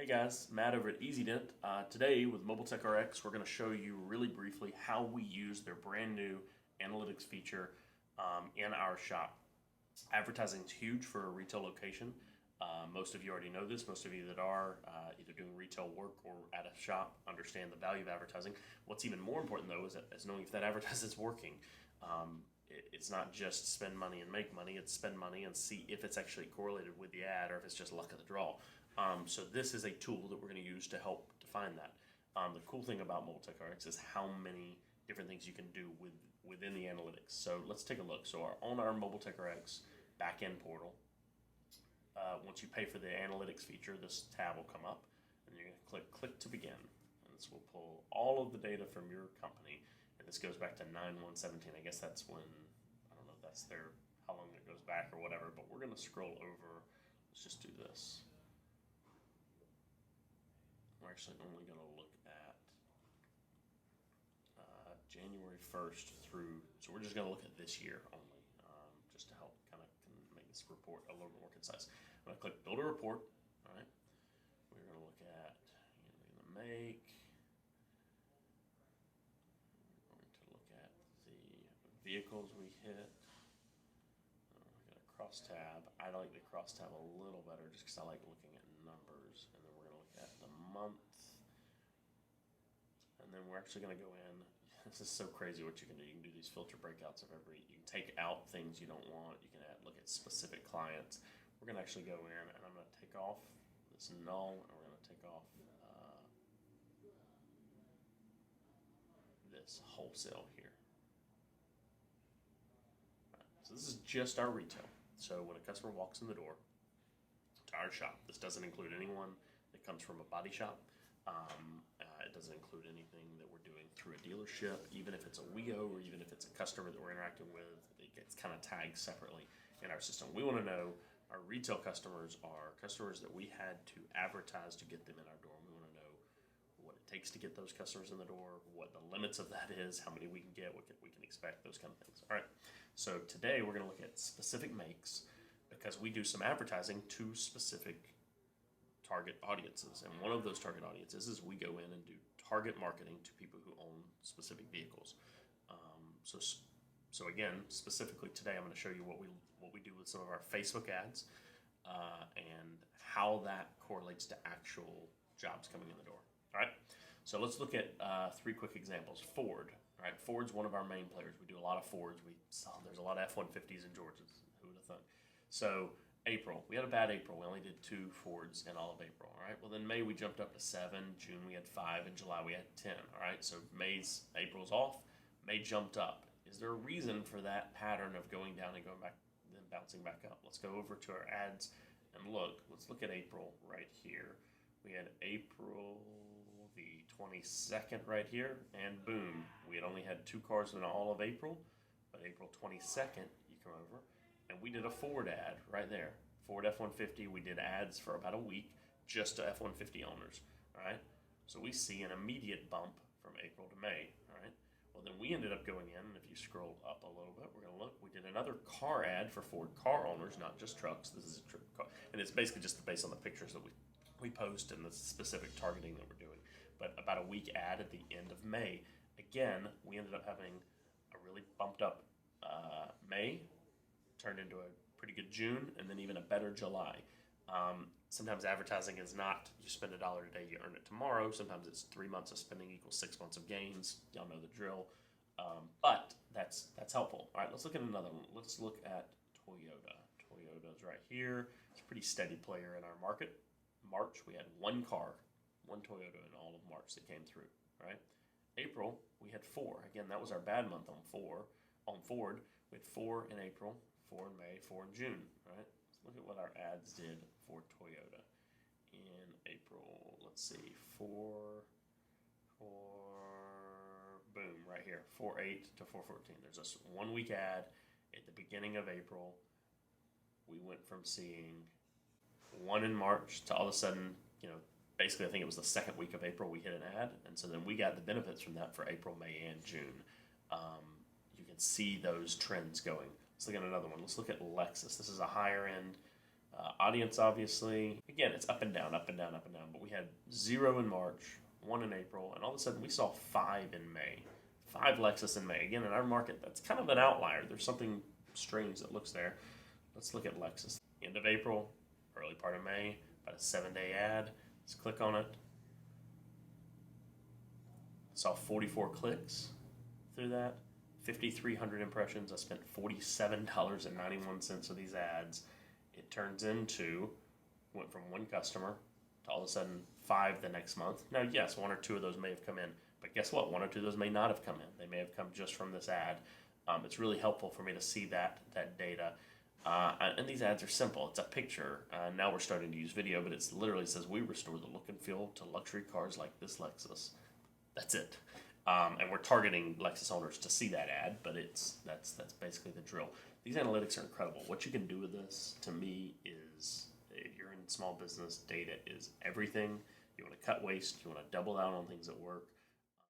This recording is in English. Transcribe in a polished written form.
Hey guys, Matt over at EZ Dent. Today with Mobile Tech RX, we're going to show you really briefly how we use their brand new analytics feature in our shop. Advertising is huge for a retail location. Most of you already know this. Most of you that are either doing retail work or at a shop understand the value of advertising. What's even more important though is knowing if that advertising is working. It's not just spend money and make money, it's spend money and see if it's actually correlated with the ad or if it's just luck of the draw. So this is a tool that we're going to use to help define that. The cool thing about Mobile Tech RX is how many different things you can do within the analytics. So let's take a look. So on our Mobile Tech RX backend portal, once you pay for the analytics feature, this tab will come up, and you're going to click to begin. And this will pull all of the data from your company, and this goes back to 9/1/17. I guess that's when, I don't know if that's how long it goes back or whatever, but we're going to scroll over. Let's just do this. We're actually only going to look at January 1st through, so we're just going to look at this year only, just to help kind of make this report a little more concise. I'm going to click build a report. All right, we're going to look at the make. We're going to look at the vehicles we hit. We're going to cross tab. I like the cross tab a little better just because I like looking at numbers. And then we're going to look at the month. And then we're actually going to go in. This is so crazy what you can do. You can do these filter breakouts of you can take out things you don't want. You can look at specific clients. We're going to actually go in and I'm going to take off this null and we're going to take off this wholesale here. Right. So this is just our retail. So when a customer walks in the door to our shop, this doesn't include anyone that comes from a body shop. It doesn't include anything that we're doing through a dealership, even if it's a WEO or even if it's a customer that we're interacting with. It gets kind of tagged separately in our system. We want to know our retail customers are customers that we had to advertise to get them in our door. We want to know what it takes to get those customers in the door, what the limits of that is, how many we can get, what we can expect, those kind of things. All right, so today we're going to look at specific makes because we do some advertising to specific target audiences, and one of those target audiences is we go in and do target marketing to people who own specific vehicles. So again, specifically today, I'm going to show you what we do with some of our Facebook ads and how that correlates to actual jobs coming in the door. All right, so let's look at three quick examples. Ford. All right, Ford's one of our main players. We do a lot of Fords. There's a lot of F-150s in Georgia. Who would have thought? So April, we had a bad April. We only did 2 Fords in all of April. All right. Well, then May we jumped up to 7. June we had 5, and July we had 10. All right. So April's off. May jumped up. Is there a reason for that pattern of going down and going back, then bouncing back up? Let's go over to our ads and look. Let's look at April right here. We had April the 22nd right here, and boom, we had only had 2 cars in all of April. But April 22nd, you come over. And we did a Ford ad right there. Ford F-150, we did ads for about a week just to F-150 owners, all right? So we see an immediate bump from April to May, all right? Well, then we ended up going in, and if you scroll up a little bit, we're gonna look, we did another car ad for Ford car owners, not just trucks. This is a car, and it's basically just based on the pictures that we post and the specific targeting that we're doing. But about a week ad at the end of May. Again, we ended up having a really bumped up May, turned into a pretty good June, and then even a better July. Sometimes advertising is not you spend $1 today, you earn it tomorrow. Sometimes it's 3 months of spending equals 6 months of gains. Y'all know the drill. But that's helpful. All right, let's look at another one. Let's look at Toyota. Toyota's right here. It's a pretty steady player in our market. March, we had 1 car, 1 Toyota in all of March that came through. All right. April, we had 4. Again, that was our bad month on Ford. We had 4 in April. 4 in May, 4 in June, right? Let's look at what our ads did for Toyota in April. Let's see, 4, boom, right here, 4/8 to 4/14. There's a 1 week ad at the beginning of April. We went from seeing 1 in March to all of a sudden, basically I think it was the 2nd week of April we hit an ad, and so then we got the benefits from that for April, May, and June. You can see those trends going. Let's look at another one. Let's look at Lexus. This is a higher end Audience, obviously, again, it's up and down, up and down, up and down. But we had 0 in March, 1 in April, and all of a sudden we saw 5 in May. 5 Lexus in May. Again, in our market, that's kind of an outlier. There's something strange that looks there. Let's look at Lexus. End of April, early part of May, about a 7-day ad. Let's click on it. Saw 44 clicks through that, 5,300 impressions. I spent $47.91 of these ads. It turns into, went from 1 customer to all of a sudden 5 the next month. Now, yes, 1 or 2 of those may have come in, but guess what? 1 or 2 of those may not have come in. They may have come just from this ad. It's really helpful for me to see that data. And these ads are simple. It's a picture. Now we're starting to use video, but it literally says, we restore the look and feel to luxury cars like this Lexus. That's it. And we're targeting Lexus owners to see that ad, but that's basically the drill. These analytics are incredible. What you can do with this, to me, is if you're in small business, data is everything. You want to cut waste. You want to double down on things that work.